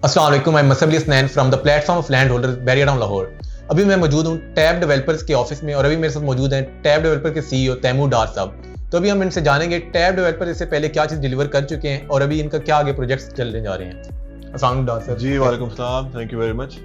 अस्सलाम वालेकुम, I am Musab Ali Hasnain from the platform of land holder Bahria town Lahore. अभी मैं मौजूद हूँ टैब डेवलपर्स के ऑफिस में और अभी मेरे साथ मौजूद हैं टैब डेवलपर के सीईओ तैमूर डार साहब। तो अभी हम इनसे जानेंगे टैब डेवलपर इससे पहले क्या चीज़ डिलीवर कर चुके हैं और अभी इनका क्या आगे प्रोजेक्ट्स चलने जा रहे हैं। अस्सलाम वालेकुम डार साहब। जी वालेकुम सलाम, थैंक यू वेरी मच।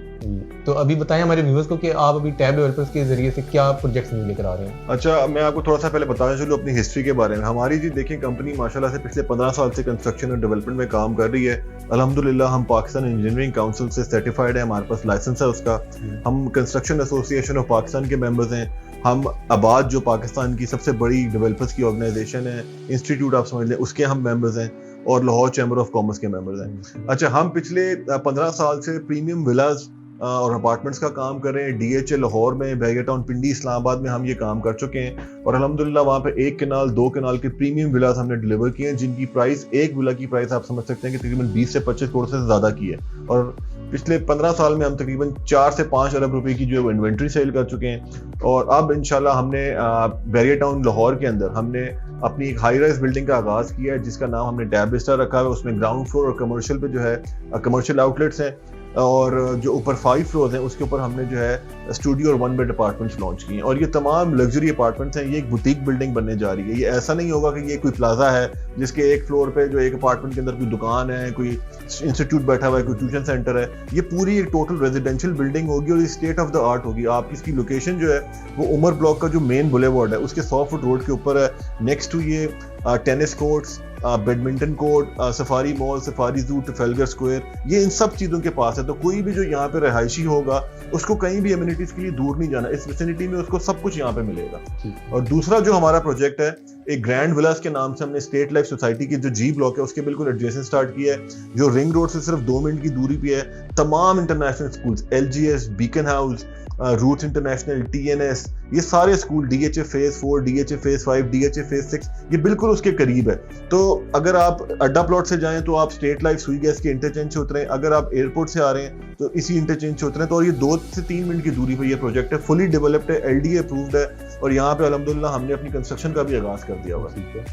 तो अभी बताएं हमारे व्यूअर्स को कि आप अभी टैब डेवलपर्स के जरिए से क्या प्रोजेक्ट्स लेकर आ रहे हैं। अच्छा, मैं आपको थोड़ा सा पहले बताना चलूँ अपनी हिस्ट्री के बारे में। हमारी जी देखिए कंपनी माशाल्लाह से पिछले 15 साल से कंस्ट्रक्शन और डेवलपमेंट में काम कर रही है। अल्हम्दुलिल्लाह हम पाकिस्तान इंजीनियरिंग काउंसिल से सर्टिफाइड है, हमारे पास लाइसेंस है उसका। हम कंस्ट्रक्शन एसोसिएशन ऑफ पाकिस्तान के मेंबर्स हैं। हम आबाद जो पाकिस्तान की सबसे बड़ी डेवलपर्स की ऑर्गेनाइजेशन है, इंस्टीट्यूट आप समझ लें, उसके हम मेंबर्स हैं और लाहौर चैम्बर ऑफ कॉमर्स के मेंबर्स हैं। अच्छा, हम पिछले 15 साल से प्रीमियम विलास और अपार्टमेंट्स का काम कर रहे हैं। डीएचए लाहौर में, बैरियर टाउन, पिंडी, इस्लामाबाद में हम ये काम कर चुके हैं और अल्हम्दुलिल्लाह वहाँ पे 1 कनाल 2 कनाल के प्रीमियम विलास हमने डिलीवर किए हैं, जिनकी प्राइस, एक विला की प्राइस आप समझ सकते हैं कि तकरीबन 20 से 25 करोड़ से ज़्यादा की है। और पिछले 15 साल में हम तकरीबन 4 से 5 अरब रुपए की जो है इन्वेंट्री सेल कर चुके हैं। और अब इंशाल्लाह हमने बैरियर टाउन लाहौर के अंदर हमने अपनी एक हाई राइज बिल्डिंग का आगाज़ किया है, जिसका नाम हमने टैब विस्टा रखा है। उसमें ग्राउंड फ्लोर और कमर्शियल पे जो है कमर्शियल आउटलेट्स हैं और जो ऊपर 5 फ्लोर्स हैं उसके ऊपर हमने जो है स्टूडियो और 1 बेड अपार्टमेंट्स लॉन्च किए हैं। और ये तमाम लग्जरी अपार्टमेंट्स हैं। ये एक बुटीक बिल्डिंग बनने जा रही है। ये ऐसा नहीं होगा कि ये कोई प्लाजा है जिसके एक फ्लोर पे जो एक अपार्टमेंट के अंदर कोई दुकान है, कोई इंस्टीट्यूट बैठा हुआ है, कोई ट्यूशन सेंटर है। ये पूरी एक टोटल रेजिडेंशियल बिल्डिंग होगी और ये स्टेट ऑफ द आर्ट होगी। आप इसकी लोकेशन जो है वो उमर ब्लॉक का जो मेन बुलेवार्ड है उसके 100 फुट रोड के ऊपर है। नेक्स्ट टू ये tennis courts, badminton court, safari mall, safari जू, ट्रफेलगर स्क्वायर, ये इन सब चीज़ों के पास है। तो कोई भी जो यहाँ पे रहायशी होगा उसको कहीं भी एमिनिटीज के लिए दूर नहीं जाना, इस विसिनिटी में उसको सब कुछ यहाँ पे मिलेगा। और दूसरा जो हमारा प्रोजेक्ट है, एक ग्रैंड विलास के नाम से हमने स्टेट लाइफ सोसाइटी की जो जी ब्लॉक है उसके बिल्कुल एडजेसेंट स्टार्ट किया है, जो रिंग रोड से सिर्फ 2 मिनट की दूरी पे है। तमाम international schools, LGS, Beacon House, Roots International, TNS, ये सारे school, DHA phase 4, DHA phase 5, DHA phase 6, ये बिल्कुल उसके करीब है। तो अगर आप अड्डा प्लॉट से जाएं तो आप स्टेट लाइफ सुई गैस के इंटरचेंज से उतरें, अगर आप एयरपोर्ट से आ रहे हैं तो इसी इंटरचेंज से उतरें। तो और ये 2 से 3 मिनट की दूरी पर ये प्रोजेक्ट है, फुली डेवलप्ड है, LDA अप्रूव्ड है और यहाँ पे अल्हम्दुलिल्लाह हमने अपनी कंस्ट्रक्शन का भी आगाज कर दिया हुआ है।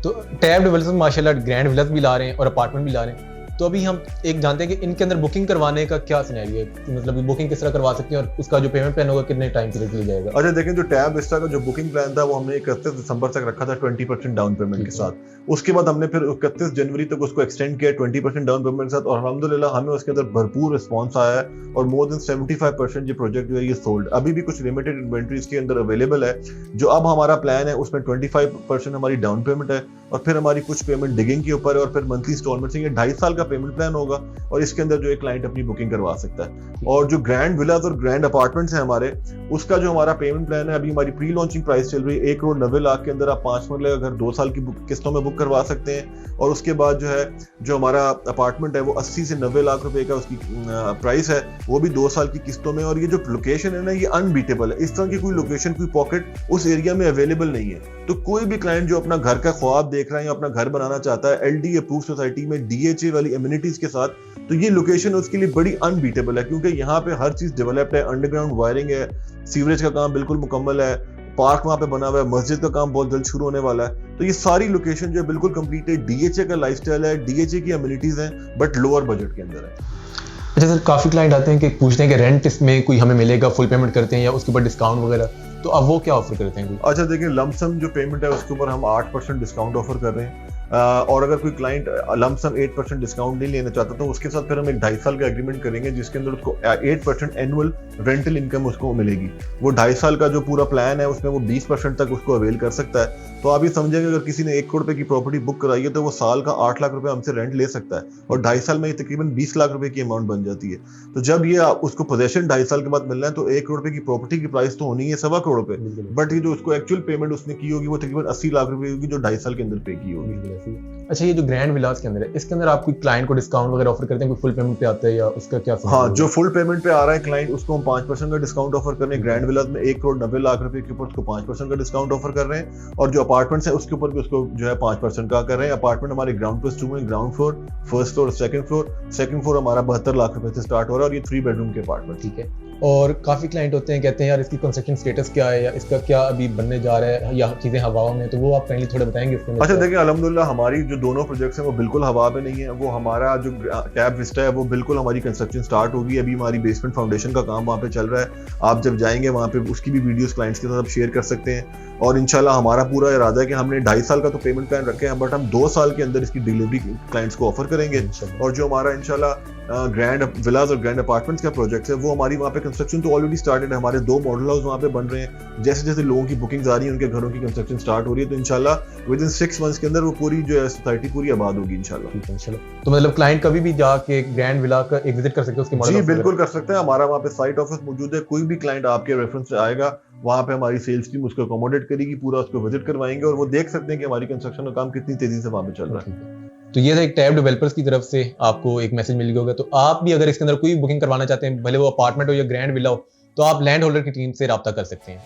तो टैब डेवलपर्स माशाल्लाह ग्रैंड विलास भी ला रहे हैं और अपार्टमेंट भी ला रहे हैं। तो अभी हम एक जानते हैं कि इनके अंदर बुकिंग करवाने का क्या सिनेरियो है, मतलब बुकिंग किस तरह करवा सकते हैं और उसका जो पेमेंट प्लान होगा कितने टाइम के लिए किया जाएगा। अच्छा देखें, जो टैब विस्टा का जो बुकिंग प्लान था वो हमने 31 दिसंबर तक रखा था 20% डाउन पेमेंट के साथ। उसके बाद हमने फिर 31 जनवरी तक उसको एक्सटेंड किया 20% डाउन पेमेंट के साथ और अल्हम्दुलिल्लाह हमें उसके अंदर भरपूर रिस्पांस आया है और मोर देन 75% जो प्रोजेक्ट जो है ये सोल्ड। अभी भी कुछ लिमिटेड इन्वेंट्री इसके अंदर अवेलेबल है। जो अब हमारा प्लान है उसमें 25% हमारी डाउन पेमेंट है और फिर हमारी कुछ पेमेंट डिगिंग के ऊपर है और फिर मंथली इंस्टॉलमेंट से ये 2.5 साल का पेमेंट प्लान होगा और इसके अंदर जो एक क्लाइंट अपनी बुकिंग करवा सकता है। और जो ग्रैंड विलास और ग्रैंड अपार्टमेंट्स हैं हमारे, उसका जो हमारा पेमेंट प्लान है, अभी हमारी प्री लॉन्चिंग प्राइस चल रही है 1,90,00,000 के अंदर आप 5 मरले का घर 2 साल की किस्तों में बुक करवा सकते हैं। और उसके बाद जो है जो हमारा अपार्टमेंट है वो 80 से 90 लाख रुपए का उसकी प्राइस है, वो भी 2 साल की किस्तों में। और ये जो लोकेशन है ना, ये अनबीटेबल है। इस तरह की कोई लोकेशन, कोई पॉकेट उस एरिया में अवेलेबल नहीं है। तो कोई भी क्लाइंट जो अपना घर का ख्वाब देख रहा है या अपना घर बनाना चाहता है LD अप्रूव सोसाइटी में DHA वाली एमिनिटीज के साथ, तो ये लोकेशन उसके लिए बड़ी अनबीटेबल है क्योंकि यहाँ पे हर चीज डेवलप्ड है, अंडरग्राउंड वायरिंग है, सीवरेज का काम बिल्कुल मुकम्मल है, पार्क वहाँ पे बना हुआ है, मस्जिद का काम बहुत जल्द शुरू होने वाला है। तो ये सारी लोकेशन जो है बिल्कुल कंप्लीट है। DHA का लाइफस्टाइल है, DHA की एमिनिटीज हैं, बट लोअर बजट के अंदर है। अच्छा सर, काफ़ी क्लाइंट आते हैं कि पूछते हैं कि रेंट इसमें कोई हमें मिलेगा, फुल पेमेंट करते हैं या उसके ऊपर डिस्काउंट वगैरह, तो अब वो क्या ऑफर करते हैं? अच्छा देखिए, लमसम जो पेमेंट है उसके ऊपर हम 8% डिस्काउंट ऑफर कर रहे हैं। और अगर कोई क्लाइंट लमसम 8% डिस्काउंट नहीं लेना चाहता तो उसके साथ फिर हम एक 2.5 साल का एग्रीमेंट करेंगे जिसके अंदर उसको 8% एनुअल रेंटल इनकम उसको मिलेगी। वो 2.5 साल का जो पूरा प्लान है उसमें वो 20% तक उसको अवेल कर सकता है। तो आप ये समझेंगे अगर किसी ने 1 करोड़ रुपए की प्रॉपर्टी बुक कराई है तो वो साल का 8 लाख रुपए हमसे रेंट ले सकता है और 2.5 साल में ये तकरीबन 20 लाख रुपए की अमाउंट बन जाती है। तो जब ये उसको पोजेशन 2.5 साल के बाद मिलना है तो 1 करोड़ रुपए की प्रॉपर्टी की प्राइस तो होनी है 1.25 करोड़ रुपए, बट ये जो उसको एक्चुअल पेमेंट उसने की होगी वो तकरीबन 80 लाख रुपए होगी जो 2.5 साल के अंदर पे की होगी। अच्छा, ये जो ग्रैंड विलास के अंदर है, इसके अंदर आप कोई क्लाइंट को डिस्काउंट वगैरह ऑफर करते हैं, कोई फुल पेमेंट पे आता है या उसका क्या? हाँ, जो फुल पेमेंट पे आ रहा है क्लाइंट उसको हम 5% का डिस्काउंट ऑफर कर रहे हैं। ग्रैंड विलास में 1,90,00,000 रुपए के ऊपर उसको 5% का डिस्काउंट ऑफर कर रहे हैं और जो अपार्टमेंट्स है उसके ऊपर भी उसको जो है 5% का कर रहे हैं। अपार्टमेंट हमारे ग्राउंड प्लस 2 में, ground floor, first floor, second floor हमारा 72 लाख रुपए से स्टार्ट हो रहा है और ये 3 बेडरूम के अपार्टमेंट। ठीक है। और काफ़ी क्लाइंट होते हैं कहते हैं यार इसकी कंस्ट्रक्शन स्टेटस क्या है या इसका क्या अभी बनने जा रहा है या चीज़ें हवाओं में, तो वो आप काइंडली थोड़ा बताएंगे इसके अच्छा देखिए, अल्हम्दुलिल्लाह हमारी जो दोनों प्रोजेक्ट्स हैं वो बिल्कुल हवा पे नहीं है। वो हमारा जो टैब विस्टा है वो बिल्कुल हमारी कंस्ट्रक्शन स्टार्ट होगी। अभी हमारी बेसमेंट फाउंडेशन का काम वहाँ पे चल रहा है। आप जब जाएंगे वहाँ पे उसकी भी वीडियोस क्लाइंट्स के साथ आप शेयर कर सकते हैं। और इंशाल्लाह हमारा पूरा इरादा है कि हमने 2.5 साल का तो पेमेंट प्लान रखे हैं, बट हम 2 साल के अंदर इसकी डिलीवरी क्लाइंट्स को ऑफर करेंगे। और जो हमारा इंशाल्लाह ग्रैंड विलाज और ग्रैंड अपार्टमेंट्स का प्रोजेक्ट है वो हमारी वहाँ पे कंस्ट्रक्शन तो ऑलरेडी स्टार्टेड है। हमारे 2 मॉडल हाउस वहाँ पे बन रहे हैं। जैसे जैसे लोगों की बुकिंग्स आ रही हैं उनके घरों की कंस्ट्रक्शन स्टार्ट हो रही है, तो इंशाल्लाह विद इन 6 मंथ्स के अंदर वो पूरी जो है सोसाइटी पूरी आबाद होगी इंशाल्लाह। तो मतलब क्लाइंट कभी भी जाके ग्रैंड विला का एक विजिट कर सकते हैं उसके मॉडल? जी बिल्कुल कर सकते हैं। हमारा वहाँ पे साइट ऑफिस मौजूद है। कोई भी क्लाइंट आपके रेफरेंस से आएगा वहाँ पे हमारी सेल्स टीम उसको अकोमोडेट करेगी, पूरा उसको विजिट करवाएंगे और वो देख सकते हैं कि हमारी कंस्ट्रक्शन का काम कितनी तेजी से वहाँ पे चल रहा है। तो ये था एक टैब डेवलपर्स की तरफ से आपको एक मैसेज मिल गया होगा। तो आप भी अगर इसके अंदर कोई बुकिंग करवाना चाहते हैं, भले वो अपार्टमेंट हो या ग्रैंड विला हो, तो आप लैंड होल्डर की टीम से रब्ता कर सकते हैं।